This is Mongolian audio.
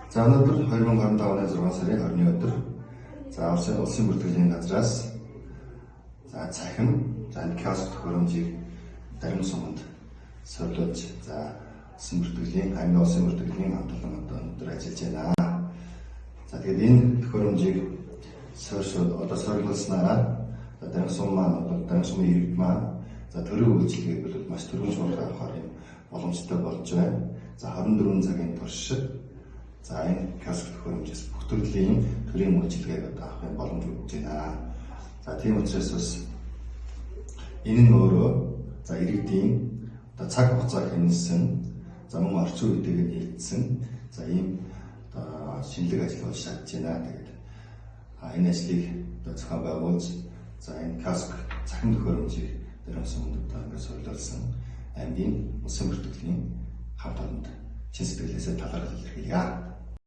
За өнөөдөр 2025 оны 6 сарын 20-ны өдөр улсын бүртгэлийн газраас цахим киоск төхөөрөмжийг дарин суманд суулгаж улсын бүртгэлийн аймгийн улсын бүртгэлийн хамтлан өнөөдөр ажиллаж байна. Тэгээд энэ төхөөрөмжийг суулгуулснараа дарин сум маань дарин сумын иргэд маань төрийн үйлчилгээг бол маш түргэн шуурхай авахар юм боломжтой болж байна. 24 цагийн туршид энэ киоск төхөөрөмжөөс бүх төрлийн төрийн үйлчилгээг авах боломж өгч байна. Тийм учраас бас энэ нь өөрөө иргэдийн цаг хугацаа хэмнэсэн мөн орчин үетэйг нийцсэн ийм шинэлэг ажил болж чадж байна. Тэгээд энэ ажлыг зохион байгуулж энэ киоск цахим төхөөрөмжийг дарин суманд ингээд суулгуулсан аймгийн улсын бүртгэлийн хамт олонд чин сэтгэлээсээ талархал илэрхийлье.